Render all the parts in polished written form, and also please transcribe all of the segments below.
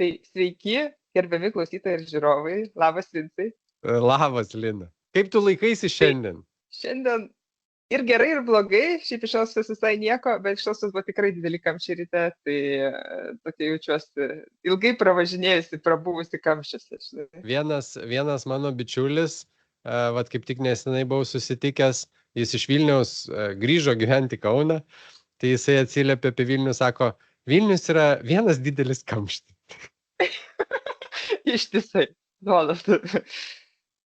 Tai sveiki, gerbiami klausytojai ir žiūrovai. Labas, Vincai. Labas, Lina. Kaip tu laikaisi šiandien? Šiandien ir gerai, ir blogai. Šiaip iš šios visai nieko, bet iš šios buvo tikrai dideli kamščiai ryte. Tai tokia jaučiuosi ilgai pravažinėjusi, prabuvusi kamščiuose. Vienas mano bičiulis, vat kaip tik nesenai buvau susitikęs, jis iš Vilniaus grįžo gyventi Kauną, tai jisai atsiliepė apie Vilnių, sako, Vilnius yra vienas didelis kamštis. Ištisai, nuolat.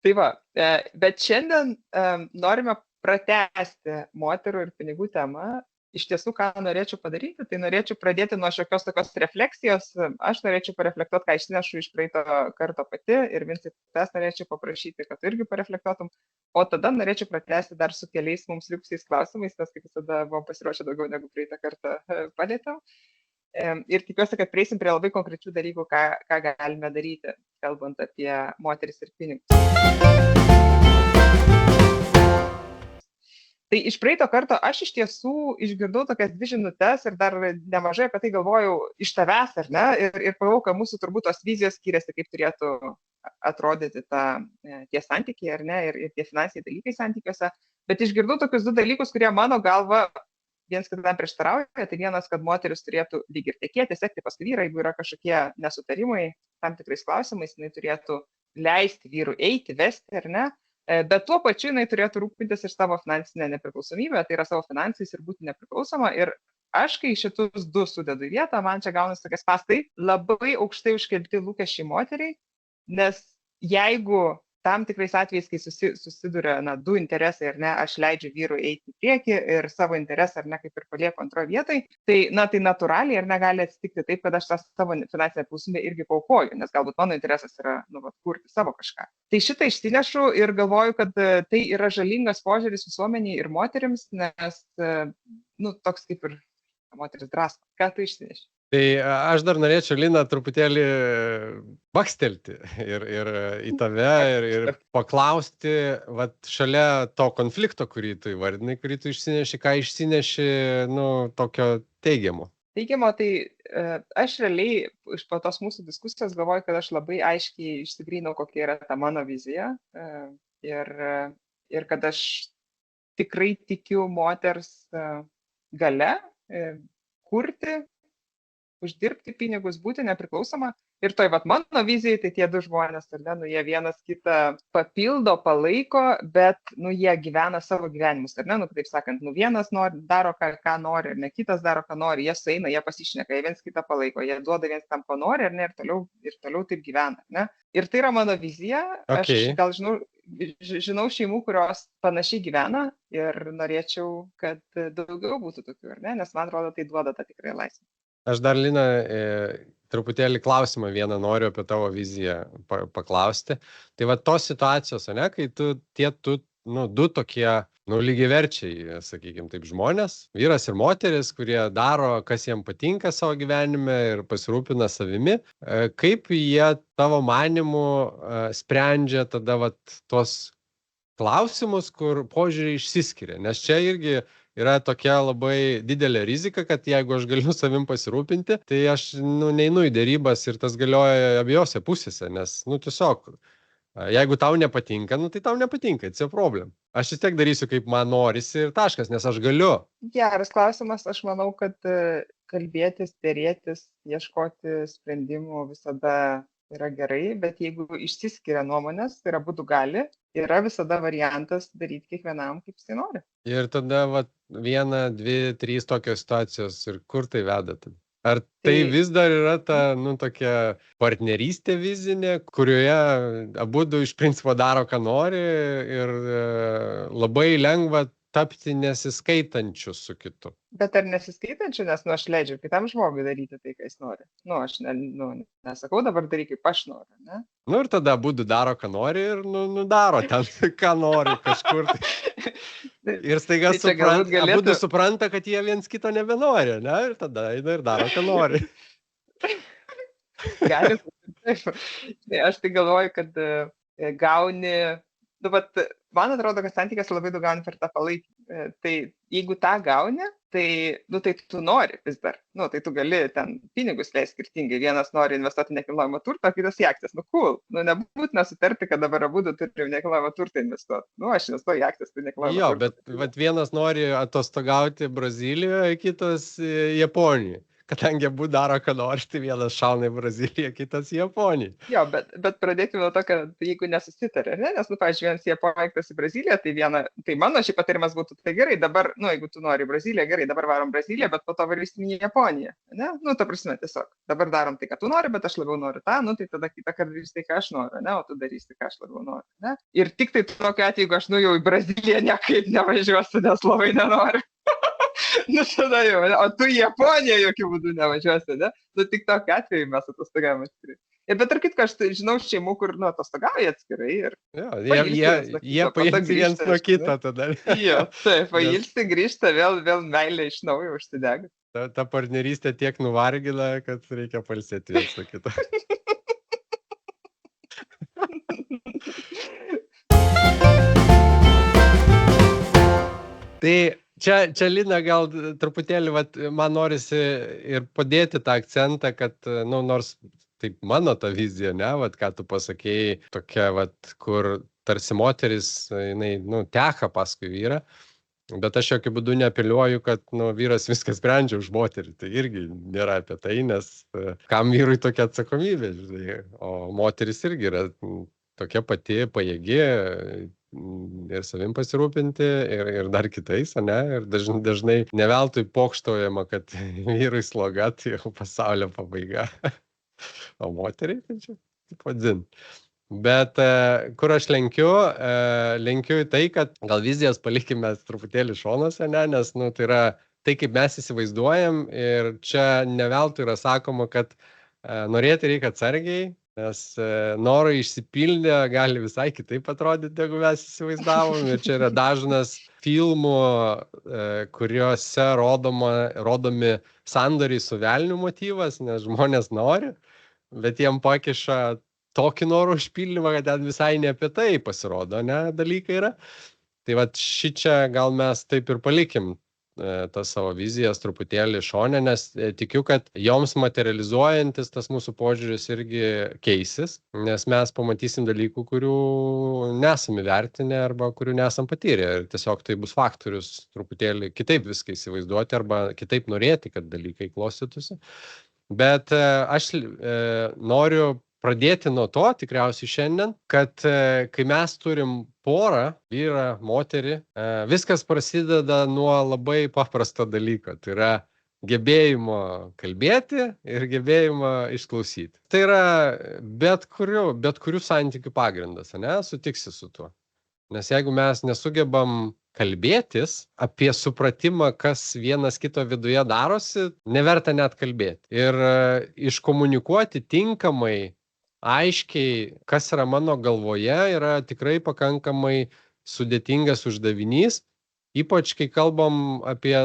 Tai va, bet šiandien norime pratęsti moterų ir pinigų temą. Iš tiesų, ką norėčiau padaryti, tai norėčiau pradėti nuo šiokios tokios refleksijos. Aš norėčiau pareflektuoti, ką išsinešu iš praeito karto pati ir Vincai, tas norėčiau paprašyti, kad tu irgi pareflektuotum. O tada norėčiau pratęsti dar su keliais mums likusiais klausimais, nes kaip visada buvom pasiruošę daugiau negu praeitą kartą palėtėm. Ir tikiuosi, kad prieisim prie labai konkrečių dalykų, ką galime daryti, kalbant apie moteris ir pinigus. Tai iš praeito karto aš iš tiesų išgirdau tokias 2 žinutes ir dar nemažai apie tai galvojau iš tavęs, ar ne? Ir pagalvojau, kad mūsų turbūt tos vizijos skiriasi, kaip turėtų atrodyti tie santykiai, ar ne? Ir tie finansiniai dalykai santykiuose. Bet išgirdau tokius 2 dalykus, kurie mano galva viens kitam prieštarauja. Tai vienas, kad moteris turėtų lyg ir tekėti, sekti paskui vyrą, jeigu yra kažkokie nesutarimai tam tikrais klausimais, jinai turėtų leisti vyrui eiti, vesti, ar ne? Bet tuo pačiu jinai turėtų rūpintis ir savo finansinę nepriklausomybę, tai yra savo finansais ir būti nepriklausoma. Ir aš, kai šitus 2 sudedu į vietą, man čia gaunasi tokie spąstai, labai aukštai užkelti lūkesčiai moteriai, nes jeigu tam tikrais atvejais, kai susiduria 2 interesai, ar ne, aš leidžiu vyrui eiti į priekį ir savo interesą, ar ne, kaip ir palieku antroje vietoje, tai natūraliai ar negali atsitikti taip, kad aš tą savo finansinę priklausomybę irgi paaukoju, nes galbūt mano interesas yra kurti savo kažką. Tai šitą išsinešu ir galvoju, kad tai yra žalingas požiūris visuomeniai ir moterims, nes toks kaip ir moteris drasko. Ką tu išsineši? Tai aš dar norėčiau, Lina, truputėlį bakstelti ir į tave ir paklausti, vat šalia to konflikto, kurį tu įvardinai, kurį tu išsineši, ką išsineši, tokio teigiamo. Teigiamo, tai aš realiai iš po tos mūsų diskusijos galvoju, kad aš labai aiškiai išsigrynau, kokia yra ta mano vizija ir kad aš tikrai tikiu moters gale kurti, uždirbti pinigus, būti nepriklausoma. Ir toj mano vizijai, tai tie 2 žmonės, ar ne, jie vienas kitą papildo, palaiko, bet, jie gyvena savo gyvenimus, ar ne, taip sakant, vienas daro, ką nori, ar ne, kitas daro, ką nori, jie sueina, jie pasišneka, jie viens kitą palaiko, jie duoda viens tam, ko nori, ar ne, ir toliau taip gyvena, ne. Ir tai yra mano vizija, Okay. Aš gal žinau šeimų, kurios panašiai gyvena ir norėčiau, kad daugiau būtų tokių, ar ne, nes man atrodo, tai duoda tą tikrąją laisvę. Aš dar, Lina, truputėlį klausimą vieną noriu apie tavo viziją paklausti. Tai va tos situacijos, ne, kai tu 2 tokie, lygiaverčiai, sakykime taip, žmonės, vyras ir moteris, kurie daro, kas jiems patinka savo gyvenime ir pasirūpina savimi, kaip jie tavo manymu sprendžia tada tos klausimus, kur požiūriai išsiskiria, nes čia irgi yra tokia labai didelė rizika, kad jeigu aš galiu savim pasirūpinti, tai aš neinu į dėrybas ir tas galioja abiejose pusėse, nes tiesiog, jeigu tau nepatinka, tai tau nepatinka, it's a problem. Aš vis tiek darysiu, kaip man norisi ir taškas, nes aš galiu. Geras klausimas, aš manau, kad kalbėtis, dėrėtis, ieškoti sprendimų visada yra gerai, bet jeigu išsiskiria nuomonės, tai yra būdų gali, yra visada variantas daryti kiekvienam, kaip jisai nori. Ir tada 1, 2, 3 tokios situacijos ir kur tai veda? Ar tai vis dar yra ta, tokia partnerystė vizinė, kurioje abudu iš principo daro, ką nori ir labai lengva tapti nesiskaitančiu su kitu? Bet ar nesiskaitančiu, nes aš leidžiu kitam žmogui daryti tai, ką jis nori. Aš nesakau dabar daryk, kaip aš noriu, ne? Ir tada abudu daro, ką nori ir daro ten, ką nori kažkur. Ir staiga abudu supranta, kad jie viens kito nebenori, ne? Ir tada eina ir daro, ką nori. Gali būti. Aš tai galvoju, kad gauni... Man atrodo, kad santykės labai daug gauni per tą palaikymą. Tai jeigu tą gauni, tai, tai tu nori vis dar. Tai tu gali ten pinigus leisti skirtingai. Vienas nori investuoti nekilnojamą turtą, kitas į akcijas. Cool. Nebūtina sutarti, kad dabar abudu turim nekilnojamą turtą investuoti. Aš investuoju į akcijas, tai nekilnojamą Jo, turtą. bet vienas nori atostogauti Brazilijoje, kitas Japonijoje. Kadangi abu daro, ką nori, tai vienas šauna į Braziliją, kitas į Japoniją. Jo, bet pradėkime nuo to, kad jeigu nesusitarė, ne? Nes, pavyzdžiui, vienas į Japoniją, kitas į Braziliją, tai mano šį patarimas būtų, tai gerai, dabar, jeigu tu nori į Braziliją, gerai, dabar varom Braziliją, bet po to varysim į Japoniją, ne? Ta prasme, tiesiog, dabar darom tai, ką tu nori, bet aš labiau noriu tą, tai tada kitą kartą darysi tai, ką aš noriu, ne? O tu darysi, ką aš labiau noriu, ne? Ir tik tai tokiu atveju, jeigu aš jau į Braziliją niekaip nevažiuosiu, nes labai nenoriu. Tada jau, o tu į Japoniją jokių būdų nevažiuosi, ne? Tik tokiu atveju mes atostogavome atskirai. Bet ar kitką, aš žinau šeimų, kur atostogauja atskirai. Jie pailsi viens nuo kito tada. Jo, taip, pailsi, grįžta, vėl meilė iš naujo užsidega. Ta partnerystė tiek nuvargina, kad reikia pailsėti viens nuo kito. Tai čia Lina, gal truputėlį man norisi ir padėti tą akcentą, kad, nors taip mano ta vizija, ne, ką tu pasakėjai, tokia, kur tarsi moteris, jinai, teka paskui vyrą, bet aš jokių būdų neapeliuoju, kad, vyras viskas sprendžia už moterį, tai irgi nėra apie tai, nes kam vyrui tokia atsakomybė, žinai, o moteris irgi yra tokia pati pajėgi ir savim pasirūpinti, ir dar kitais, ne? Ir dažnai neveltui pokštaujama, kad vyrui sloga, tai jau pasaulio pabaiga. O moteriai, tai čia padin. Bet kur aš lenkiu į tai, kad gal vizijas palikime truputėlį šonuose, ne? Nes tai yra tai, kaip mes įsivaizduojam, ir čia neveltui yra sakoma, kad norėti reikia atsargiai, nes norai išsipildė gali visai kitaip atrodyti, jeigu mes įsivaizdavom. Ir čia yra dažnas filmų, kuriuose rodomi sandoriai su velniu motyvas, nes žmonės nori, bet jiem pakiša tokį norų išpildymą, kad ten visai ne apie tai pasirodo, ne, dalykai yra. Tai šičia gal mes taip ir palikim tas savo vizijas truputėlį šone, nes tikiu, kad joms materializuojantis tas mūsų požiūris irgi keisis, nes mes pamatysim dalykų, kurių nesam įvertinę arba kurių nesam patyrę. Ir tiesiog tai bus faktorius truputėlį kitaip viską įsivaizduoti arba kitaip norėti, kad dalykai klostytųsi. Bet aš noriu pradėti nuo to, tikriausiai šiandien, kad kai mes turim porą, vyrą, moterį, viskas prasideda nuo labai paprasto dalyko. Tai yra gebėjimo kalbėti ir gebėjimo išklausyti. Tai yra bet kurių santykių pagrindas, ne? Sutiksi su tuo. Nes jeigu mes nesugebam kalbėtis apie supratimą, kas vienas kito viduje darosi, neverta net kalbėti. Ir iškomunikuoti tinkamai, aiškiai, kas yra mano galvoje, yra tikrai pakankamai sudėtingas uždavinys, ypač kai kalbam apie,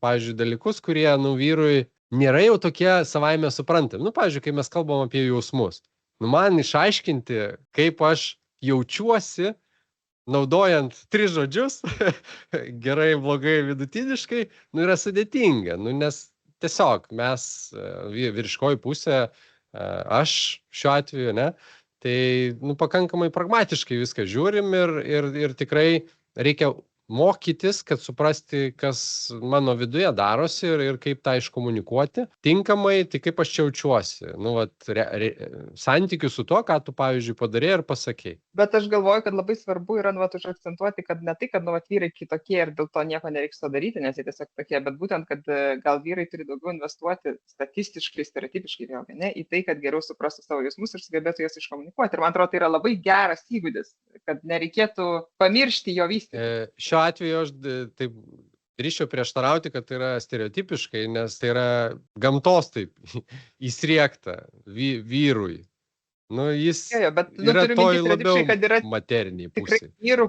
pavyzdžiui, dalykus, kurie, vyrui nėra jau tokie savaime suprantami. Pavyzdžiui, kai mes kalbam apie jausmus. Man išaiškinti, kaip aš jaučiuosi, naudojant 3 žodžius, gerai, blogai, vidutiniškai, yra sudėtinga, nes tiesiog mes, vyriškoji pusė, aš šiuo atveju, ne, tai pakankamai pragmatiškai viską žiūrim ir tikrai reikia mokytis, kad suprasti, kas mano viduje darosi ir kaip tą iškomunikuoti tinkamai, tai kaip aš čia jaučiuosi. Santykių su tuo, ką tu, pavyzdžiui, padarei ir pasakei. Bet aš galvoju, kad labai svarbu yra užakcentuoti, kad ne tai, kad vyrai kitokie ir dėl to nieko nereiks to daryti, nes jie tiesiog tokie, bet būtent, kad gal vyrai turi daugiau investuoti statistiškai, stereotipiškai vėlgi, ne, į tai, kad geriau suprastų savo jausmus ir sugebėtų juos iškomunikuoti. Ir man atrodo, tai yra labai geras įgūdis, kad nereikėtų pamiršti jo vystyti. Šiuo atveju aš taip drįsčiau prieštarauti, kad tai yra stereotipiškai, nes tai yra gamtos taip įsriegta vyrui. Jis bet, yra toj labiau yra materiniai pusė. Tikrai vyrų,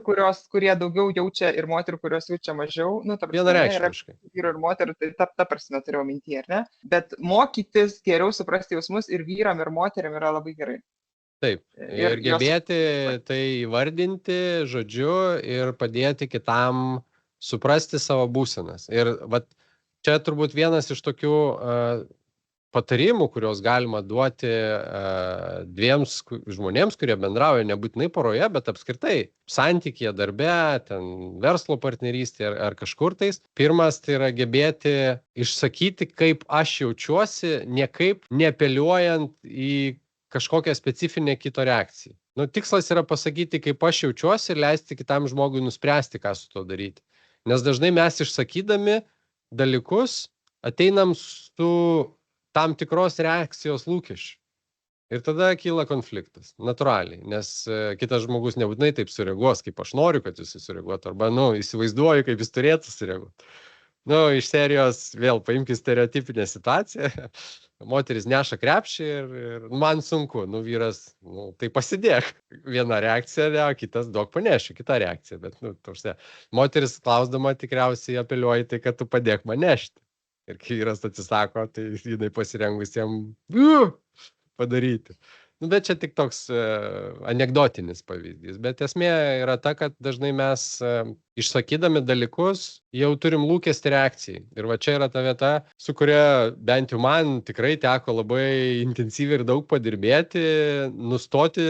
kurie daugiau jaučia ir moterų, kurios jaučia mažiau. Vienareikšmiškai. Vyrų ir moterų, tai ta prasme turėjau mintyje, ar ne? Bet mokytis geriau suprasti jausmus ir vyram ir moteriam yra labai gerai. Taip, ir gebėti tai įvardinti žodžiu ir padėti kitam suprasti savo būsenas. Ir čia turbūt vienas iš tokių patarimų, kuriuos galima duoti dviems žmonėms, kurie bendrauja nebūtinai poroje, bet apskritai santykyje, darbe, ten verslo partnerystėje ar kažkur tais. Pirmas tai yra gebėti išsakyti, kaip aš jaučiuosi, niekaip neapeliuojant į kažkokią specifinę kito reakciją. Tikslas yra pasakyti, kaip aš jaučiuosi ir leisti kitam žmogui nuspręsti, ką su to daryti. Nes dažnai mes išsakydami dalykus ateinam su tam tikros reakcijos lūkesčių. Ir tada kyla konfliktas, natūraliai, nes kitas žmogus nebūtinai taip sureaguos, kaip aš noriu, kad jis sureaguotų, arba, įsivaizduoju, kaip jis turėtų sureaguoti. Iš serijos, vėl paimkime stereotipinę situaciją, moteris neša krepšį ir man sunku, vyras, tai pasidėk. Viena reakcija, kitas duok panešiu, kita reakcija, bet, moteris klausdama tikriausiai apeliuoja tai, kad tu padėk man nešti. Ir kai vyras atsisako, tai jinai pasirengus jam padaryti. Bet čia tik toks anekdotinis pavyzdys. Bet esmė yra ta, kad dažnai mes išsakydami dalykus jau turim lūkestį reakcijai. Ir va čia yra ta vieta, su kuria bent jau man tikrai teko labai intensyviai ir daug padirbėti, nustoti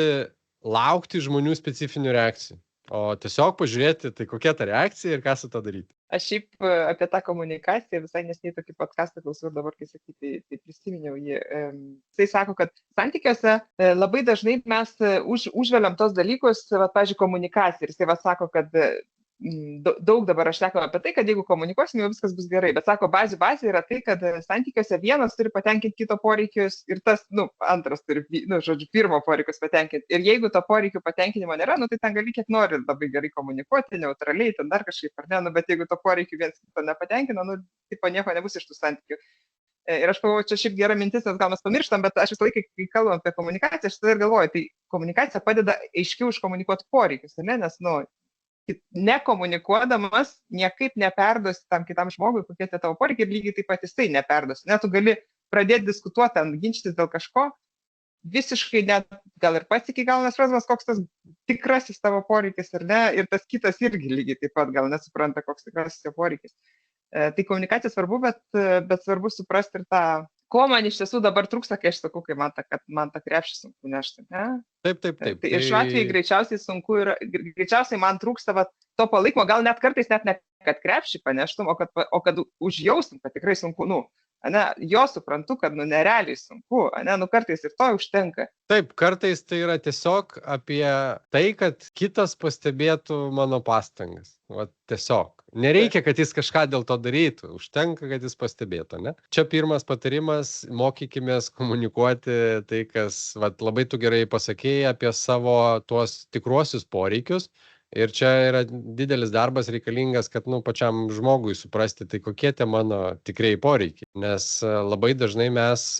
laukti žmonių specifinių reakcijų. O tiesiog pažiūrėti, tai kokia ta reakcija ir ką su to daryti. Aš šiaip apie tą komunikaciją visai nesnei tokį podcastą klausau ir dabar, kai sakyti, tai prisiminiau jį. Jisai sako, kad santykiuose labai dažnai mes užveliam tos dalykus, pavyzdžiui, komunikaciją. Ir jisai sako, kad daug dabar aš sakau apie tai, kad jeigu komunikuosim, jau viskas bus gerai. Bet sako, bazė yra tai, kad santykiuose vienas turi patenkinti kito poreikius ir tas, antras turi, pirmo poreikius patenkinti. Ir jeigu to poreikių patenkinimo nėra, tai ten gali kiek nori labai gerai komunikuoti, neutraliai, ten dar kažkaip ar ne, bet jeigu to poreikių viens kito nepatenkina, tipo nieko nebus iš tų santykių. Ir aš pagalvoju, čia šiaip gera mintis, nes gal mes pamirštam, bet aš visą laiką, kai kalbam apie komunikaciją, aš tada ir galvoju, tai komunikacija padeda aiškiau iškomunikuoti poreikius, ne? Nes, nekomunikuodamas niekaip neperduosi tam kitam žmogui, kokie tie tavo poreikiai ir lygiai taip pat jisai neperduosi. Net tu gali pradėti diskutuoti, ginčytis dėl kažko, visiškai net gal ir pats iki galo nesuprasdamas, koks tas tikrasis tavo poreikis ar ne, ir tas kitas irgi lygiai taip pat gal nesupranta, koks tikrasis jo poreikis. Tai komunikacija svarbu, bet svarbu suprasti ir tą, ko man iš tiesų dabar trūksta, kai aš sakau, kai man tą krepšį sunku nešti. Ne? Taip. Tai ir šiuo atveju greičiausiai man trūksta to palaikymo, gal net kartais net ne, kad krepšį paneštum, o kad užjaustum, kad tikrai sunku, jo suprantu, kad nerealiai sunku, kartais ir to užtenka. Taip, kartais tai yra tiesiog apie tai, kad kitas pastebėtų mano pastangas. Tiesiog. Nereikia, kad jis kažką dėl to darytų, užtenka, kad jis pastebėtų, ne? Čia pirmas patarimas, mokykimės komunikuoti tai, kas labai tu gerai pasakėjai apie savo tuos tikruosius poreikius. Ir čia yra didelis darbas reikalingas, kad pačiam žmogui suprasti, tai kokie tie mano tikrieji poreikiai. Nes labai dažnai mes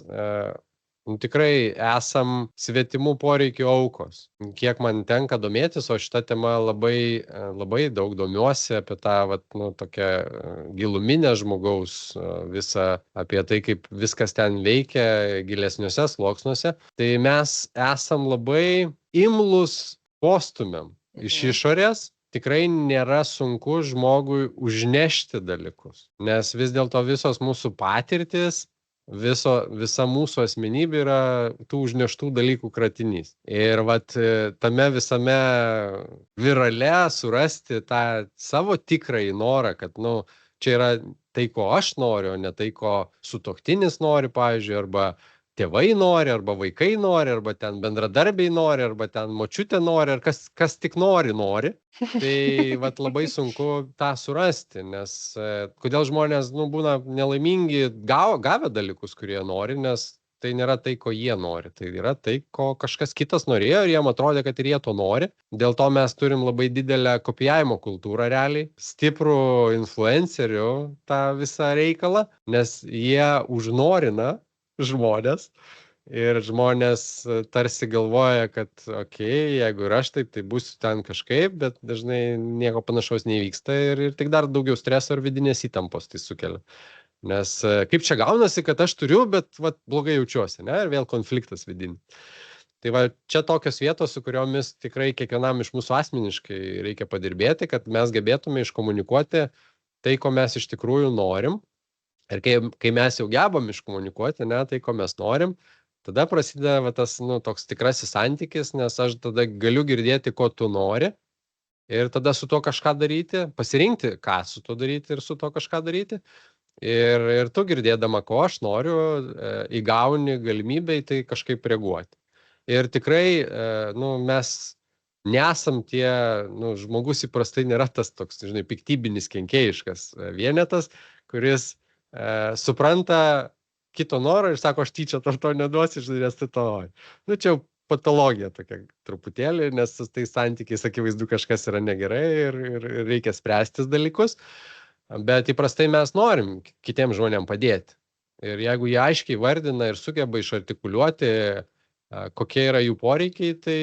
tikrai esam svetimų poreikių aukos. Kiek man tenka domėtis, o šitą temą labai daug domiuosi apie tą tokią giluminę žmogaus visą, apie tai, kaip viskas ten veikia gilesniuose sluoksniuose. Tai mes esam labai imlus postumiam iš išorės. Tikrai nėra sunku žmogui užnešti dalykus, nes vis dėlto visos mūsų patirtis, visa mūsų asmenybė yra tų užneštų dalykų kratinys. Ir tame visame virale surasti tą savo tikrąjį norą, kad čia yra tai, ko aš noriu, o ne tai, ko sutuoktinis nori, pavyzdžiui, arba tėvai nori, arba vaikai nori, arba ten bendradarbiai nori, arba ten močiutė nori, ar kas tik nori. Tai labai sunku tą surasti, nes kodėl žmonės būna nelaimingi gavę dalykus, kurie nori, nes tai nėra tai, ko jie nori. Tai yra tai, ko kažkas kitas norėjo ir jiem atrodė, kad ir jie to nori. Dėl to mes turim labai didelę kopijavimo kultūrą realiai, stiprų influencerių tą visą reikalą, nes jie užnorina žmonės ir žmonės tarsi galvoja, kad jeigu ir aš taip, tai būsiu ten kažkaip, bet dažnai nieko panašaus nevyksta ir tik dar daugiau streso ir vidinės įtampos tai sukelia. Nes kaip čia gaunasi, kad aš turiu, bet blogai jaučiuosi, ne? Ir vėl konfliktas vidinis. Tai čia tokios vietos, su kuriomis tikrai kiekvienam iš mūsų asmeniškai reikia padirbėti, kad mes gebėtume iškomunikuoti tai, ko mes iš tikrųjų norim. Ir kai mes jau gebam iškomunikuoti, ne, tai ko mes norim, tada prasideda va, tas toks tikrasis santykis, nes aš tada galiu girdėti, ko tu nori ir tada su tuo kažką daryti, pasirinkti, ką su tuo daryti ir su tuo kažką daryti. Ir tu girdėdama, ko aš noriu, įgauni galimybę į tai kažkaip reaguoti. Ir tikrai mes nesam tie, žmogus įprastai nėra tas toks, žinai, piktybinis kenkėjiškas vienetas, kuris supranta kito norą ir sako, aš tyčia to neduosiu, nes tai to nori. Čia jau patologija tokia truputėlį, nes tai santykiais akivaizdu kažkas yra negerai ir reikia spręstis dalykus, bet įprastai mes norim kitiems žmonėms padėti. Ir jeigu jie aiškiai vardina ir sugeba išartikuliuoti, kokie yra jų poreikiai, tai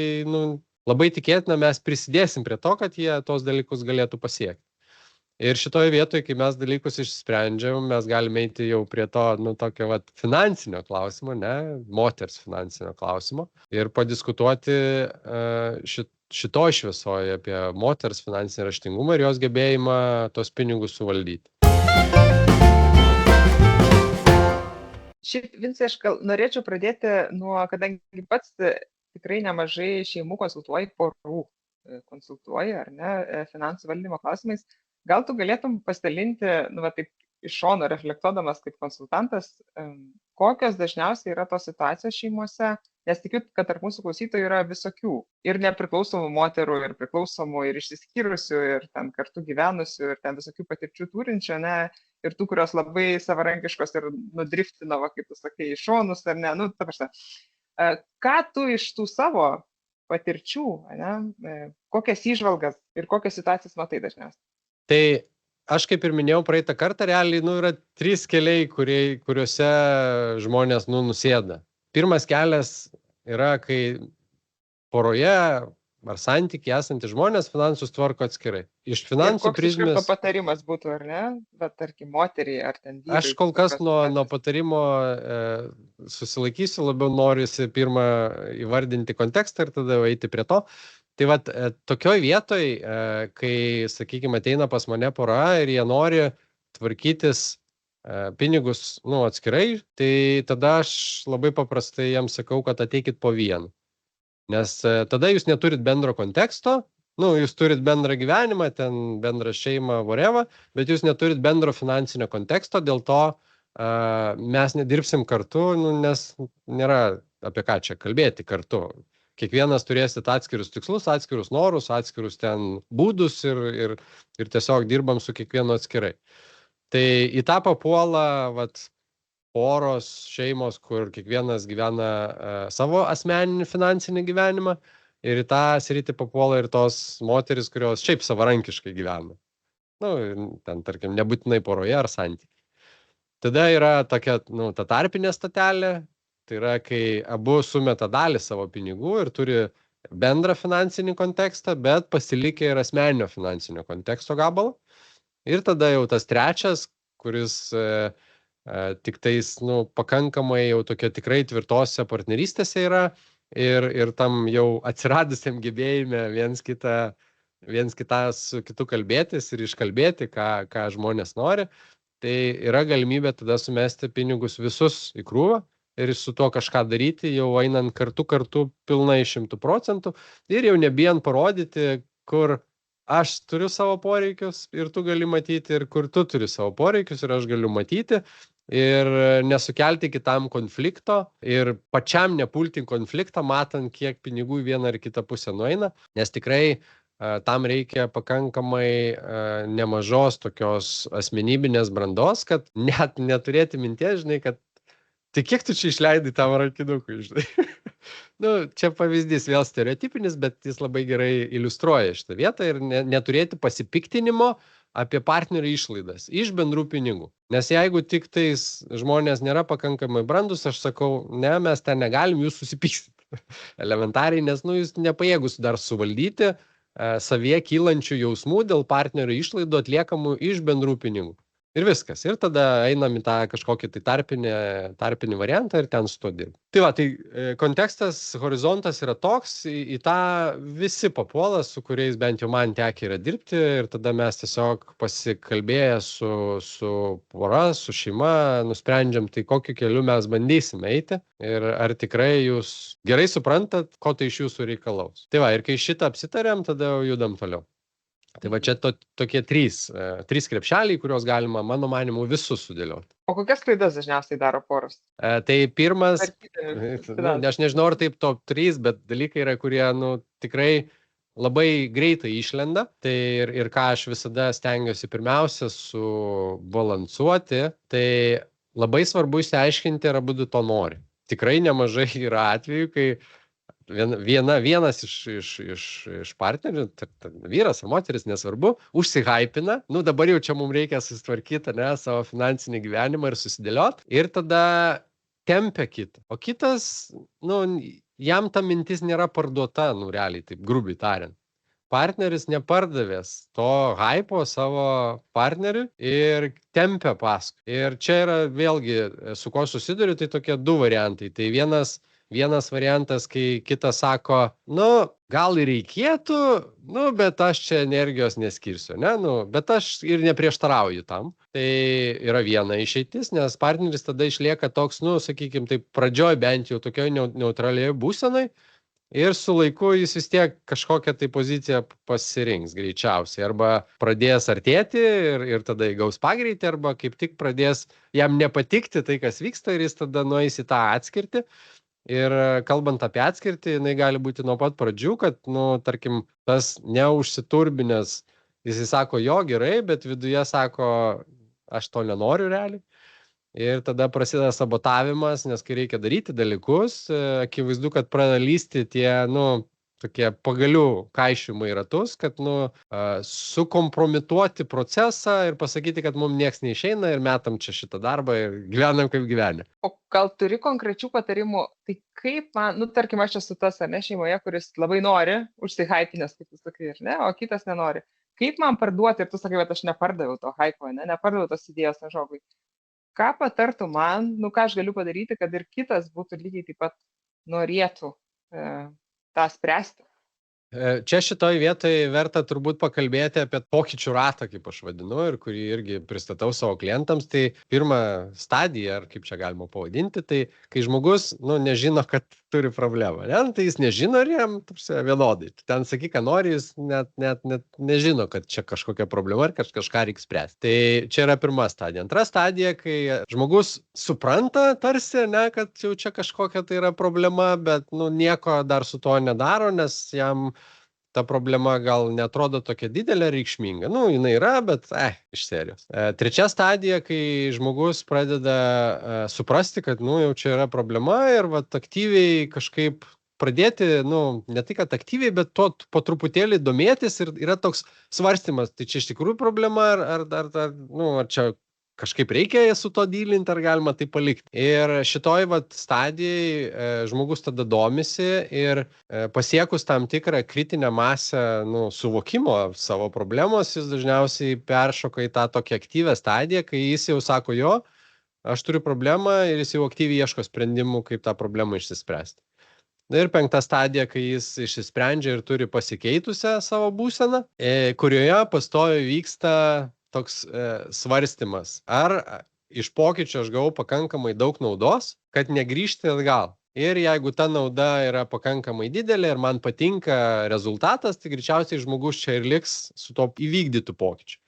labai tikėtina mes prisidėsim prie to, kad jie tos dalykus galėtų pasiekti. Ir šitoje vietoje, kai mes dalykus išsprendžiam, mes galime eiti jau prie to, tokio finansinio klausimo, moters finansinio klausimo ir padiskutuoti šitoj šviesoje apie moters finansinį raštingumą ir jos gebėjimą tos pinigus suvaldyti. Šiaip, Vincai, aš norėčiau pradėti nuo, kadangi pats tikrai nemažai šeimų konsultuoji, porų konsultuoji, ar ne, finansų valdymo klausimais. Gal tu galėtum pasidalinti, taip iš šono reflektuodamas kaip konsultantas, kokios dažniausiai yra tos situacijos šeimose, nes tikiu, kad tarp mūsų klausytojų yra visokių ir nepriklausomų moterų, ir priklausomų, ir išsiskyrusių, ir ten kartu gyvenusių, ir ten visokių patirčių turinčių, ir tų, kurios labai savarankiškos ir nudriftino, kaip tu sakai, į šonus, ar ne, ta prasme. Ką tu iš tų savo patirčių, kokias įžvalgas ir kokias situacijas matai dažniausiai? Tai aš kaip ir minėjau praeitą kartą, realiai yra 3 keliai, kuriuose žmonės nusėda. Pirmas kelias yra, kai poroje ar santykiai esantys žmonės finansus tvarko atskirai. Iš finansų prizmės... Koks patarimas būtų, ar ne? Bet tarkim, moteriai ar ten vyrai. Aš kol kas nuo patarimo susilaikysiu, labiau norisi pirmą įvardinti kontekstą ir tada eiti prie to. Tai tokioj vietoj, kai, sakykime, ateina pas mane pora ir jie nori tvarkytis pinigus atskirai, tai tada aš labai paprastai jiems sakau, kad ateikit po vieną. Nes tada jūs neturit bendro konteksto, jūs turit bendrą gyvenimą, ten bendrą šeimą, whatever, bet jūs neturit bendro finansinio konteksto, dėl to mes nedirbsim kartu, nes nėra apie ką čia kalbėti kartu. Kiekvienas turėsit atskirus tikslus, atskirus norus, atskirus ten būdus ir tiesiog dirbam su kiekvienu atskirai. Tai į tą papuola poros, šeimos, kur kiekvienas gyvena savo asmeninį finansinį gyvenimą ir į tą sritį papuola ir tos moteris, kurios šiaip savarankiškai gyvena. Ten, tarkim, nebūtinai poroje ar santykiai. Tada yra tokia, ta tarpinė statelė. Tai yra, kai abu sumeta dalį savo pinigų ir turi bendrą finansinį kontekstą, bet pasilikę ir asmeninio finansinio konteksto gabalą. Ir tada jau tas trečias, kuris tik tais pakankamai jau tokia tikrai tvirtose partnerystėse yra ir tam jau atsiradusiam gebėjime viens kitą su kitu kalbėtis ir iškalbėti, ką žmonės nori. Tai yra galimybė tada sumesti pinigus visus į krūvą ir su tuo kažką daryti, jau einant kartu pilnai 100% ir jau nebijant parodyti, kur aš turiu savo poreikius ir tu gali matyti, ir kur tu turi savo poreikius ir aš galiu matyti ir nesukelti kitam konflikto ir pačiam nepulti konfliktą, matant, kiek pinigų į vieną ar kitą pusę nueina, nes tikrai tam reikia pakankamai nemažos tokios asmenybinės brandos, kad net neturėti minties, žinai, kad tai kiek tu čia išleidai tam rankinukui, žinai? Čia pavyzdys vėl stereotipinis, bet jis labai gerai iliustruoja šitą vietą ir neturėti pasipiktinimo apie partnerio išlaidas iš bendrų pinigų. Nes jeigu tik tais žmonės nėra pakankamai brandus, aš sakau, ne, mes ten negalim, jūs susipyksit. Elementariai, nes jūs nepajėgus dar suvaldyti savyje kylančių jausmų dėl partnerio išlaidų atliekamų iš bendrų pinigų. Ir viskas. Ir tada einam į tą kažkokį tai tarpinį variantą ir ten su to dirb. Tai va, tai kontekstas, horizontas yra toks, į tą visi papuola, su kuriais bent jau man tekę yra dirbti ir tada mes tiesiog pasikalbėję su pora, su šeima, nusprendžiam, tai kokiu keliu mes bandysime eiti ir ar tikrai jūs gerai suprantat, ko tai iš jūsų reikalaus. Tai va, ir kai šitą apsitarėm, tada jau judam toliau. Tai va čia tokie trys krepšeliai, kuriuos galima, mano manimu, visus sudėlioti. O kokias klaidas dažniausiai daro poros? Tai pirmas, Tvarkydami aš nežinau, ar taip top 3, bet dalykai yra, kurie, tikrai labai greitai išlenda. Tai ir ką aš visada stengiuosi pirmiausia subalansuoti, tai labai svarbu išsiaiškinti, ar abudu to nori. Tikrai nemažai yra atvejų, kai vienas iš partnerių, vyras ar moteris, nesvarbu, užsihypina, dabar jau čia mums reikia susitvarkyti, savo finansinį gyvenimą ir susidėliot, ir tada tempia kitą. O kitas, jam ta mintis nėra parduota, realiai, taip grubiai tariant. Partneris nepardavęs to hypo savo partneriui ir tempia paskui. Ir čia yra vėlgi, su ko susiduriu, tai tokie du variantai. Tai vienas variantas, kai kitas sako, gal ir reikėtų, bet aš čia energijos neskirsiu, bet aš ir neprieštarauju tam. Tai yra viena išeitis, nes partneris tada išlieka toks, sakykime, taip pradžioj bent jau tokioj neutralioje būsenai ir su laiku jis vis tiek kažkokią tai poziciją pasirinks greičiausiai. Arba pradės artėti ir tada įgaus pagreitį, arba kaip tik pradės jam nepatikti tai, kas vyksta ir jis tada nueis į tą atskirtį. Ir kalbant apie atskirtį, jinai gali būti nuo pat pradžių, kad, tarkim, tas neužsiturbinės, jis sako, jo, gerai, bet viduje sako, aš to nenoriu realiai. Ir tada prasideda sabotavimas, nes kai reikia daryti dalykus, akivaizdu, kad pradeda lysti tie, tokie pagalių kaišiumai ratus, kad, sukompromituoti procesą ir pasakyti, kad mums nieks neišeina ir metam čia šitą darbą ir gyvenam kaip gyvenę. O gal turi konkrečių patarimų, tai kaip man, tarkim, aš esu tas, šeimoje, kuris labai nori užsihypinęs, kaip tu sakai, o kitas nenori. Kaip man parduoti, ir tu sakai, kad aš nepardaviau to hypo, nepardaviau tos idėjos žmogui. Ką patartų man, ką aš galiu padaryti, kad ir kitas būtų lygiai taip pat norėtų tą spręsti? Čia šitoj vietoje verta turbūt pakalbėti apie pokyčių ratą, kaip aš vadinu, ir kurį irgi pristatau savo klientams. Tai pirma stadija, ar kaip čia galima pavadinti, tai kai žmogus nežino, kad turi problemą. Tai jis nežino ir jam vienodai. Ten sakyk, ką nori, jis net nežino, kad čia kažkokia problema ir kažką reikia spręsti. Tai čia yra pirma stadija. Antra stadija, kai žmogus supranta tarsi, kad jau čia kažkokia tai yra problema, bet nieko dar su to nedaro, nes jam ta problema gal netrodo tokia didelė, reikšminga. Jinai yra, bet iš serijos. Trečia stadija, kai žmogus pradeda suprasti, kad jau čia yra problema ir aktyviai kažkaip pradėti, ne tai, kad aktyviai, bet po truputėlį domėtis ir yra toks svarstymas, tai čia iš tikrųjų problema, ar čia kažkaip reikia su to dylinti, ar galima tai palikti. Ir šitoj stadijai žmogus tada domisi ir pasiekus tam tikrą kritinę masę suvokimo savo problemos, jis dažniausiai peršoka į tą tokią aktyvę stadiją, kai jis jau sako, jo, aš turiu problemą ir jis jau aktyviai ieško sprendimų, kaip tą problemą išsispręsti. Ir penkta stadija, kai jis išsisprendžia ir turi pasikeitusią savo būseną, kurioje pastoviai vyksta toks svarstymas, ar iš pokyčio aš gavau pakankamai daug naudos, kad negrįžti atgal. Ir jeigu ta nauda yra pakankamai didelė ir man patinka rezultatas, tai greičiausiai žmogus čia ir liks su to įvykdytų pokyčiu.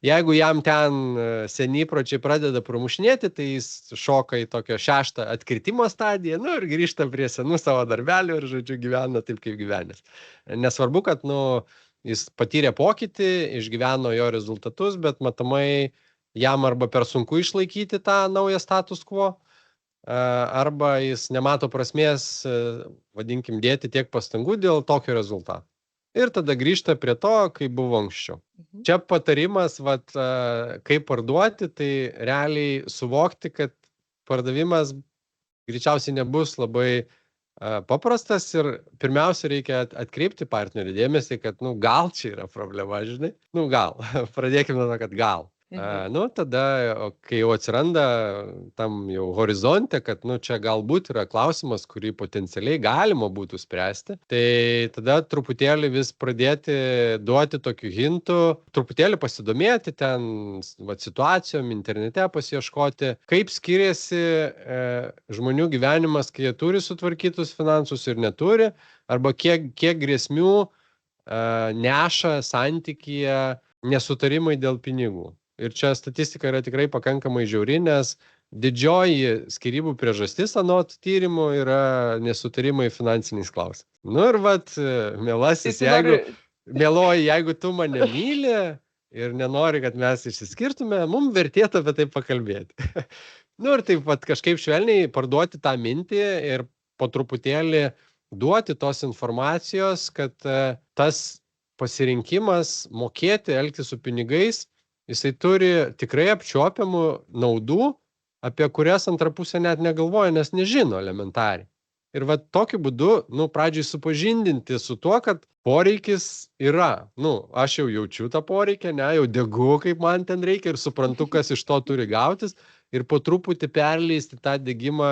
Jeigu jam ten seni įpročiai pradeda pramušinėti, tai jis šoka į tokio 6 atkritimo stadiją, ir grįžta prie senų savo darbelių ir, gyvena taip, kaip gyvenęs. Nesvarbu, kad, jis patyrė pokytį, išgyveno jo rezultatus, bet matomai jam arba per sunku išlaikyti tą naują status quo, arba jis nemato prasmės, vadinkim, dėti tiek pastangų dėl tokio rezultato. Ir tada grįžta prie to, kaip buvo anksčiau. Čia patarimas, kaip parduoti, tai realiai suvokti, kad pardavimas greičiausiai nebus labai paprastas ir pirmiausia reikia atkreipti partnerių dėmesį, kad gal čia yra problema, žinai, gal, pradėkime nuo to, kad gal. Tada, kai jau atsiranda tam jau horizonte, kad, čia galbūt yra klausimas, kurį potencialiai galima būtų spręsti, tai tada truputėlį vis pradėti duoti tokių hintų, truputėlį pasidomėti ten, situacijom internete pasiieškoti, kaip skiriasi žmonių gyvenimas, kai jie turi sutvarkytus finansus ir neturi, arba kiek grėsmių neša santykyje nesutarimai dėl pinigų. Ir čia statistika yra tikrai pakankamai žiauri, nes didžioji skyrybų priežastis anot tyrimų yra nesutarimai finansiniais klausimais. Ir mielasis, jeigu tu mane myli ir nenori, kad mes išsiskirtume, mums vertėtų apie tai pakalbėti. Ir taip kažkaip švelniai parduoti tą mintį ir po truputėlį duoti tos informacijos, kad tas pasirinkimas mokėti elgtis su pinigais, jisai turi tikrai apčiuopiamų naudų, apie kurias antra pusė net negalvoja, nes nežino elementariai. Ir tokiu būdu, pradžiai supažindinti su tuo, kad poreikis yra. Aš jau jaučiu tą poreikį, jau degu, kaip man ten reikia ir suprantu, kas iš to turi gautis. Ir po truputį perleisti tą degimą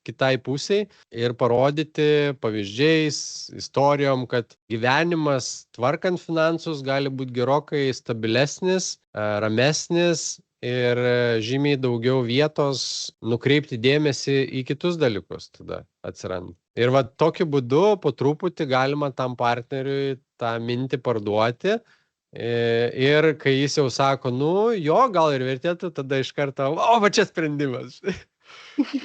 kitai pusiai ir parodyti pavyzdžiais, istorijom, kad gyvenimas tvarkant finansus gali būti gerokai stabilesnis, ramesnis ir žymiai daugiau vietos nukreipti dėmesį į kitus dalykus tada atsiranda. Ir tokiu būdu po truputį galima tam partneriui tą mintį parduoti. Ir kai jis jau sako, gal ir vertėtų, tada iš karto, čia sprendimas.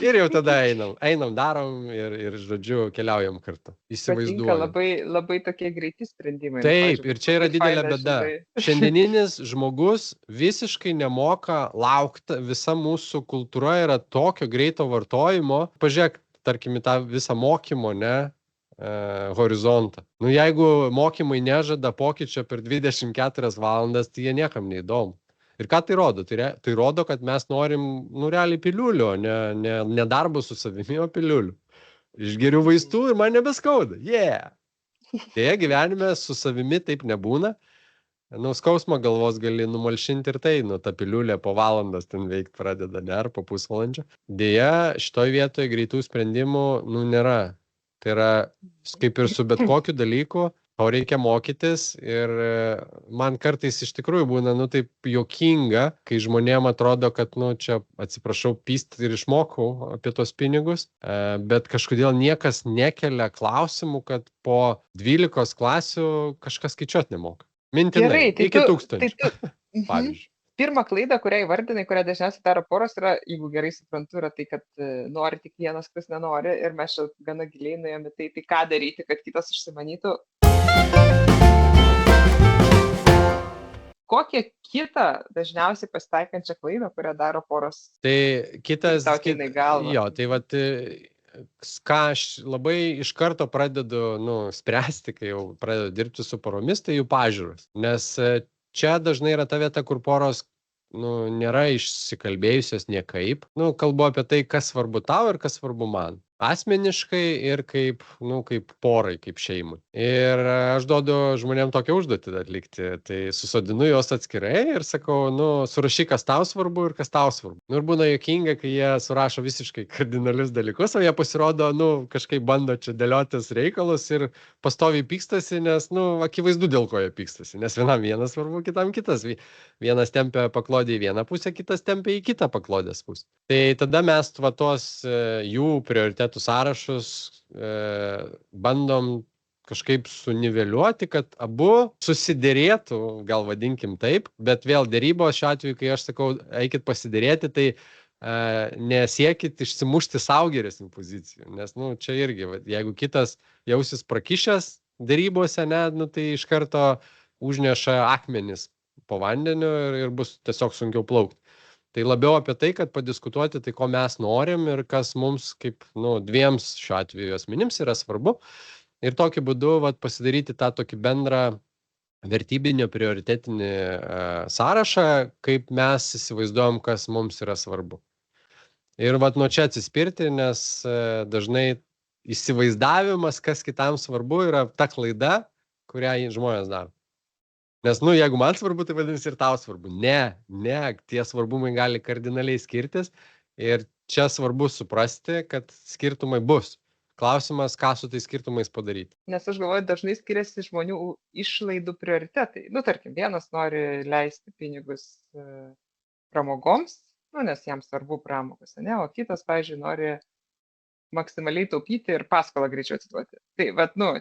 Ir jau tada einam, darom ir žodžiu, keliaujam kartu. Įsivaizduojam. Patinka labai, labai tokie greiti sprendimai. Taip, ir čia yra didelė bėda. Šiandieninis žmogus visiškai nemoka laukti, visa mūsų kultūra yra tokio greito vartojimo. Pažiūrėk, tarkim, į tą visą mokymo, horizontą. Jeigu mokymai nežada pokyčio per 24 valandas, tai jie niekam neįdomu. Ir ką tai rodo? Tai rodo, kad mes norim, realiai piliulių, ne darbo su savimi, o piliulių. Išgeriu vaistų ir man nebeskauda. Deja, gyvenime su savimi taip nebūna. Skausmą galvos gali numalšinti ir tai, ta piliulė po valandas ten veikti pradeda, ar po pusvalandžio. Deja, šitoj vietoje greitų sprendimų, nėra. Tai yra, kaip ir su bet kokiu dalyku, to reikia mokytis ir man kartais iš tikrųjų būna, taip juokinga, kai žmonėm atrodo, kad, čia, atsiprašau, pyst ir išmokau apie tos pinigus, bet kažkodėl niekas nekelia klausimų, kad po 12 klasių kažkas skaičiuot nemoka. Mintinai, iki 1000, pavyzdžiui. Pirma klaida, kurią įvardinai, kurią dažniausiai daro poros, yra, jeigu gerai suprantu, yra tai, kad nori tik vienas, kas nenori, ir mes čia gana giliai nuėjome tai ką daryti, kad kitas užsimanytų. Kokią kitą dažniausiai pasitaikančią klaidą, kurią daro poros? Tai kitas, ką aš labai iš karto pradedu spręsti, kai jau pradedu dirbti su poromis, tai jų pažiūros. Nes čia dažnai yra ta vieta, kur poros nėra išsikalbėjusios niekaip. Kalbu apie tai, kas svarbu tau ir kas svarbu man. Asmeniškai ir kaip porai, kaip šeimai. Ir aš duodu žmonėm tokią užduotį atlikti. Tai susodinu juos atskirai ir sakau, surašyk, kas tau svarbu ir kas tau svarbu. Ir būna juokinga, kai jie surašo visiškai kardinalius dalykus, o jie pasirodo, kažkaip bando čia dėliotis reikalus ir pastoviai pykstasi, nes, akivaizdu, dėl ko jie pykstasi. Nes vienam vienas svarbu, kitam kitas. Vienas tempia paklodę į vieną pusę, kitas tempia į kitą paklodės pusę. Tai tada mes tuos jų prioritetų sąrašus bandom kažkaip suniveliuoti, kad abu susidėrėtų, gal vadinkim taip, bet vėl dėrybos šiuo atveju, kai aš sakau, eikit pasiderėti, tai nesiekit išsimušti sau geresnių pozicijų, nes čia irgi, jeigu kitas jausis prakišęs dėrybose, tai iš karto užneša akmenis po vandeniu ir bus tiesiog sunkiau plaukti. Tai labiau apie tai, kad padiskutuoti tai, ko mes norim ir kas mums kaip dviems šiuo atveju asmenims yra svarbu. Ir tokiu būdu pasidaryti tą tokį bendrą vertybinį, prioritetinį sąrašą, kaip mes įsivaizduojam, kas mums yra svarbu. Ir nuo čia atsispirti, nes dažnai įsivaizdavimas, kas kitam svarbu, yra ta klaida, kurią žmonės daro. Nes, jeigu man svarbu, tai vadinasi ir tau svarbu. Ne, tie svarbumai gali kardinaliai skirtis ir čia svarbu suprasti, kad skirtumai bus. Klausimas, ką su tais skirtumais padaryti. Nes aš galvoju, dažnai skiriasi žmonių išlaidų prioritetai. Tarkim, vienas nori leisti pinigus pramogoms, nes jam svarbu pramogos, ne, o kitas, pavyzdžiui, nori maksimaliai taupyti ir paskolą greičiau atiduoti. Tai,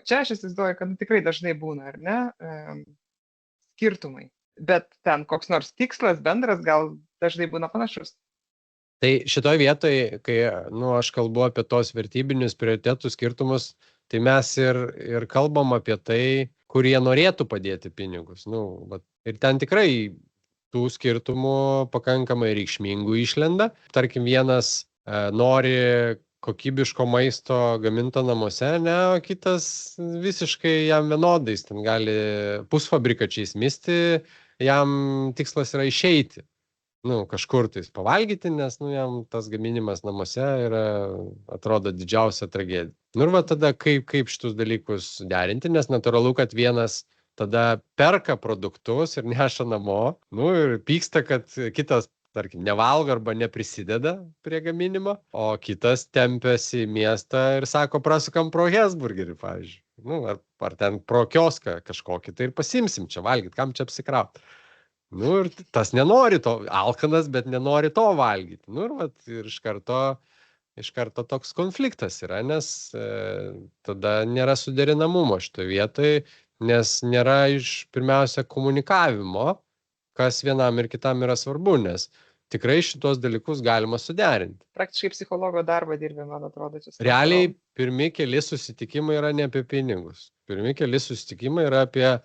čia aš įsivaizduoju, kad tikrai dažnai būna, ar ne, skirtumai. Bet ten koks nors tikslas bendras gal dažnai būna panašus. Tai šitoj vietoj, kai aš kalbu apie tos vertybinius prioritetų skirtumus, tai mes ir kalbam apie tai, kur jie norėtų padėti pinigus. Ir ten tikrai tų skirtumų pakankamai reikšmingų išlenda. Tarkim, vienas nori kokybiško maisto gaminto namuose, ne, o kitas visiškai jam vienodais, ten gali pusfabrikačiais misti, jam tikslas yra išeiti. Kažkur tais pavalgyti, nes, jam tas gaminimas namuose atrodo didžiausia tragedija. Ir tada kaip šitus dalykus derinti, nes natūralu, kad vienas tada perka produktus ir neša namo, ir pyksta, kad kitas, tarkim, nevalgo arba neprisideda prie gaminimo, o kitas tempiasi į miestą ir sako, prasukam pro Hesburgerį, pavyzdžiui. Ar ten pro kioską kažkokį, tai ir pasimsim čia valgyti, kam čia apsikrauti. Ir tas nenori to, alkanas, bet nenori to valgyti. Ir iš karto toks konfliktas yra, nes tada nėra suderinamumo šitoje vietoje, nes nėra pirmiausia komunikavimo, kas vienam ir kitam yra svarbu, nes tikrai šitos dalykus galima suderinti. Praktiškai psichologo darbą dirbė, man atrodo. Realiai pirmi keli susitikimai yra ne apie pinigus. Pirmi keli susitikimai yra apie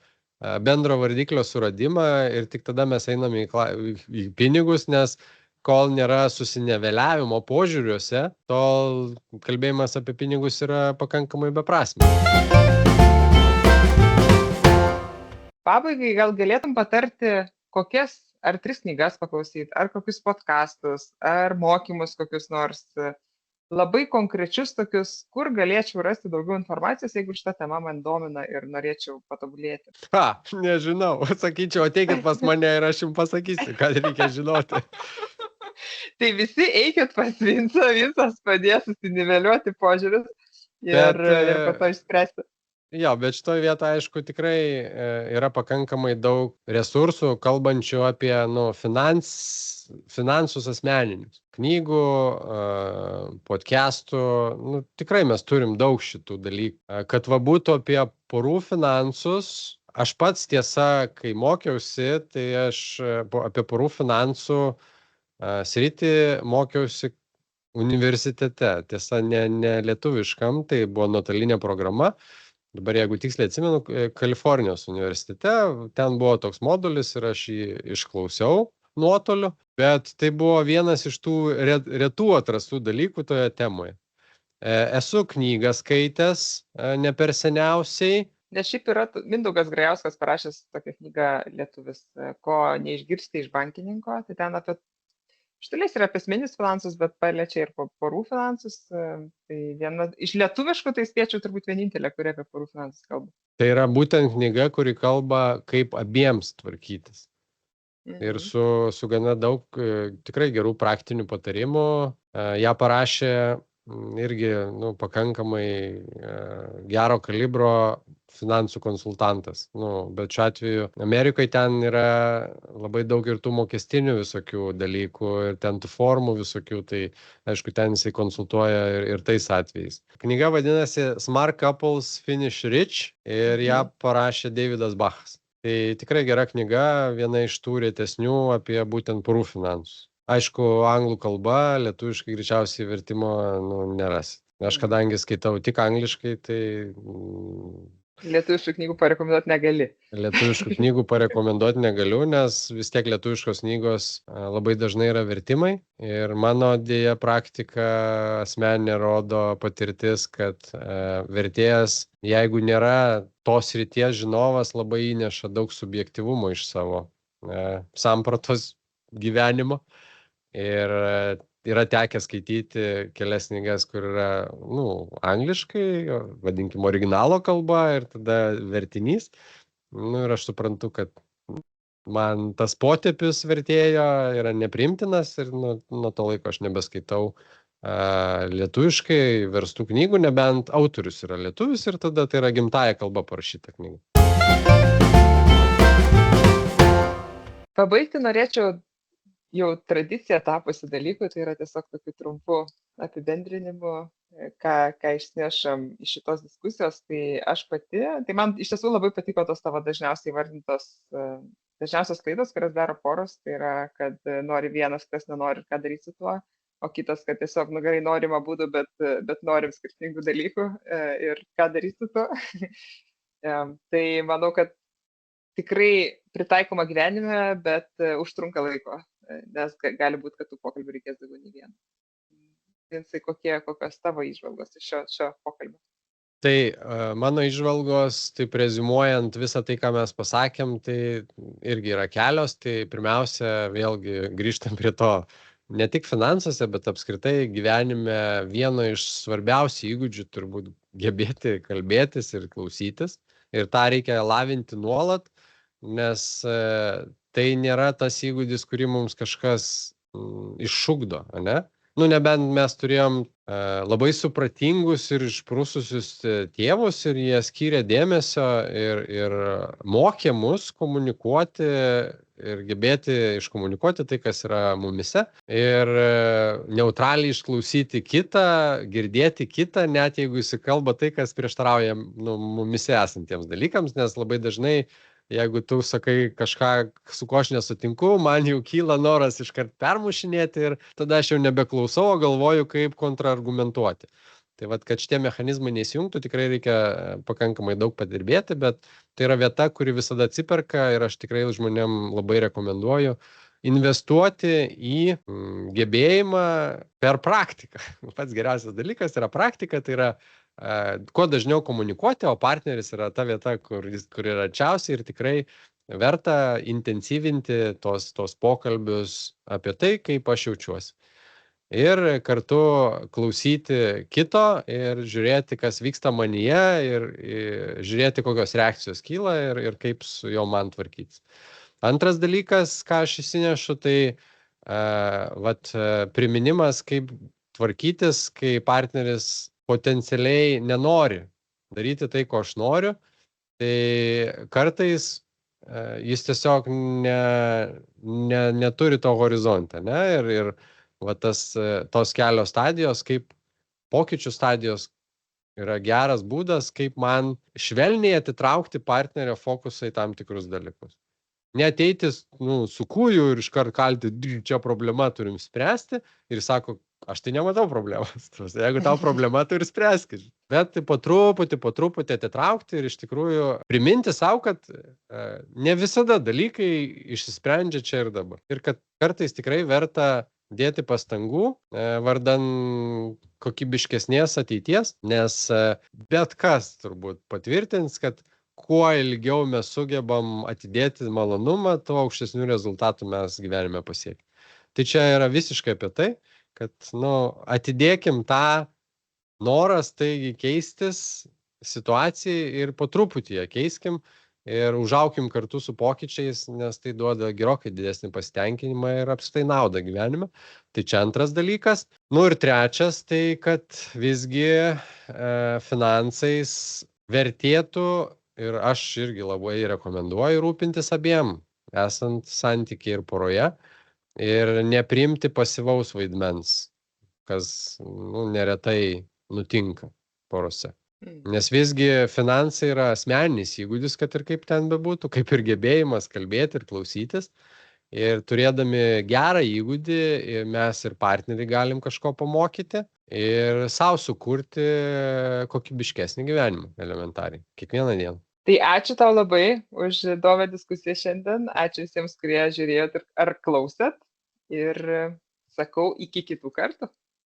bendro vardiklio suradimą ir tik tada mes einame į pinigus, nes kol nėra susineveliavimo požiūriuose, tol kalbėjimas apie pinigus yra pakankamai beprasmis. Pabaigai gal galėtum patarti, kokias ar 3 knygas paklausyti, ar kokius podcastus, ar mokymus kokius nors, labai konkrečius tokius, kur galėčiau rasti daugiau informacijos, jeigu šitą temą man domina ir norėčiau patobulėti. Nežinau, sakyčiau, ateikit pas mane ir aš jums pasakysiu, ką reikia žinoti. Tai visi eikit pas Vincą, Vincas padės susiniveliuoti požiūrius ir po to išspręsti. Jo, bet šitoje vietoje, aišku, tikrai yra pakankamai daug resursų, kalbančių apie finansus asmeninius. Knygų, podcastų, tikrai mes turim daug šitų dalykų. Kad būtų apie porų finansus, aš pats tiesa, kai mokiausi, tai aš apie porų finansų sritį mokiausi universitete. Tiesa, ne lietuviškam, tai buvo nuotolinė programa. Dabar, jeigu tiksliai atsimenu, Kalifornijos universitete, ten buvo toks modulis ir aš jį išklausiau nuotoliu, bet tai buvo vienas iš tų retų atrastų dalykų toje temoje. Esu knygą skaitęs ne per seniausiai. Nes šiaip yra Mindaugas Grajauskas parašęs tokią knygą Lietuvis, ko neišgirsti iš bankininko, tai ten apie Štalies yra apie asmeninius finansus, bet paliečia ir porų finansus. Tai viena iš lietuviškų, tai spėčiau turbūt vienintelė, kuri apie porų finansus kalba. Tai yra būtent knyga, kuri kalba, kaip abiems tvarkytis. Ir su gana daug tikrai gerų praktinių patarimų. Ją parašė irgi pakankamai gero kalibro finansų konsultantas. Bet šiuo atveju Amerikoje ten yra labai daug ir tų mokestinių visokių dalykų ir ten tų formų visokių, tai aišku, ten jisai konsultuoja ir tais atvejais. Knyga vadinasi Smart Couples Finish Rich ir ją parašė Davidas Bachas. Tai tikrai gera knyga, viena iš tų retesnių apie būtent porų finansus. Aišku, anglų kalba, lietuviškai greičiausiai vertimo nerasit. Aš kadangi skaitau tik angliškai, tai lietuviškų knygų parekomenduoti negali. Lietuviškų knygų parekomenduoti negaliu, nes vis tiek lietuviškos knygos labai dažnai yra vertimai. Ir mano dėja praktika asmeninė rodo patirtis, kad vertėjas, jeigu nėra tos srities žinovas, labai įneša daug subjektyvumo iš savo sampratos gyvenimo. Ir yra tekę skaityti kelias knygas, kur yra angliškai, vadinkim, originalo kalba ir tada vertinys. Ir aš suprantu, kad man tas potėpis vertėjo yra nepriimtinas ir nuo to laiko aš nebeskaitau lietuviškai verstų knygų, nebent autorius yra lietuvis ir tada tai yra gimtąja kalba parašyta knyga. Pabaigti norėčiau jau tradicija tapusi dalykų, tai yra tiesiog tokiu trumpu apibendrinimu, ką išnešam iš šitos diskusijos. Tai aš pati, tai man iš tiesų labai patiko tos tavo dažniausiai vardintos dažniausios klaidos, kurias daro poros, tai yra, kad nori vienas, kas nenori, ką daryti su tuo, o kitas, kad tiesiog gerai norim abudu, bet norim skirtingų dalykų ir ką daryti su tuo. Tai manau, kad tikrai pritaikoma gyvenime, bet užtrunka laiko, nes gali būti, kad tų pokalbių reikės daugiau nei vieną. Vincai, kokios tavo įžvalgos iš šio pokalbio? Tai mano įžvalgos, taip reziumuojant visą tai, ką mes pasakėm, tai irgi yra kelios. Tai pirmiausia, vėlgi grįžtam prie to, ne tik finansuose, bet apskritai gyvenime vieno iš svarbiausių įgūdžių turbūt gebėti kalbėtis ir klausytis. Ir tą reikia lavinti nuolat, nes tai nėra tas įgūdis, kurį mums kažkas iššugdo, ne? Nebent mes turėjom labai supratingus ir išprususius tėvus ir jie skyrė dėmesio ir mokė mus komunikuoti ir gebėti iškomunikuoti tai, kas yra mumise ir neutraliai išklausyti kitą, girdėti kitą, net jeigu jis kalba tai, kas prieštarauja mumise esantiems dalykams, nes labai dažnai jeigu tu sakai kažką, su ko aš nesutinku, man jau kyla noras iškart permušinėti ir tada aš jau nebeklausau, o galvoju, kaip kontraargumentuoti. Tai kad šitie mechanizmai neįsijungtų, tikrai reikia pakankamai daug padirbėti, bet tai yra vieta, kuri visada atsiperka ir aš tikrai žmonėm labai rekomenduoju investuoti į gebėjimą per praktiką. Pats geriausias dalykas yra praktika, tai yra kuo dažniau komunikuoti, o partneris yra ta vieta, kur yra arčiausiai ir tikrai verta intensyvinti tos pokalbius apie tai, kaip aš jaučiuosi. Ir kartu klausyti kito ir žiūrėti, kas vyksta manyje ir žiūrėti, kokios reakcijos kyla ir kaip su jo man tvarkytis. Antras dalykas, ką aš įsinešu, tai priminimas, kaip tvarkytis, kai partneris potencialiai nenori daryti tai, ko aš noriu, tai kartais jis tiesiog neturi to horizontą, ne? Ir tos kelios stadijos, kaip pokyčių stadijos yra geras būdas, kaip man švelniai atitraukti partnerio fokusą į tam tikrus dalykus. Neateiti su kūju ir iškart kalti, čia problema turim spręsti ir sako, aš tai nematau problemas. Jeigu tau problema, tu ir spręskit. Bet po truputį atitraukti ir iš tikrųjų priminti savo, kad ne visada dalykai išsisprendžia čia ir dabar. Ir kad kartais tikrai verta dėti pastangų vardan kokybiškesnės ateities, nes bet kas turbūt patvirtins, kad kuo ilgiau mes sugebam atidėti malonumą, tuo aukštesnių rezultatų mes gyvenime pasiekime. Tai čia yra visiškai apie tai, kad atidėkim tą norą staigiai keistis situacijai ir po truputį ją keiskim ir užaukim kartu su pokyčiais, nes tai duoda gerokai didesnį pasitenkinimą ir apskritai naudą gyvenime. Tai čia antras dalykas. Ir trečias, tai kad visgi finansais vertėtų ir aš irgi labai rekomenduoju rūpintis abiem, esant santykiai ir poroje. Ir nepriimti pasyvaus vaidmens, kas neretai nutinka porose. Nes visgi finansai yra asmeninis įgūdis, kad ir kaip ten bebūtų, kaip ir gebėjimas kalbėti ir klausytis. Ir turėdami gerą įgūdį, mes ir partneriai galim kažko pamokyti ir savo sukurti kokybiškesnį gyvenimą elementariai, kiekvieną dieną. Tai ačiū tau labai už įdomią diskusiją šiandien. Ačiū visiems, kurie žiūrėjot ar klausėt. Ir sakau, iki kitų kartų.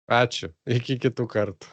Ačiū, iki kitų kartų.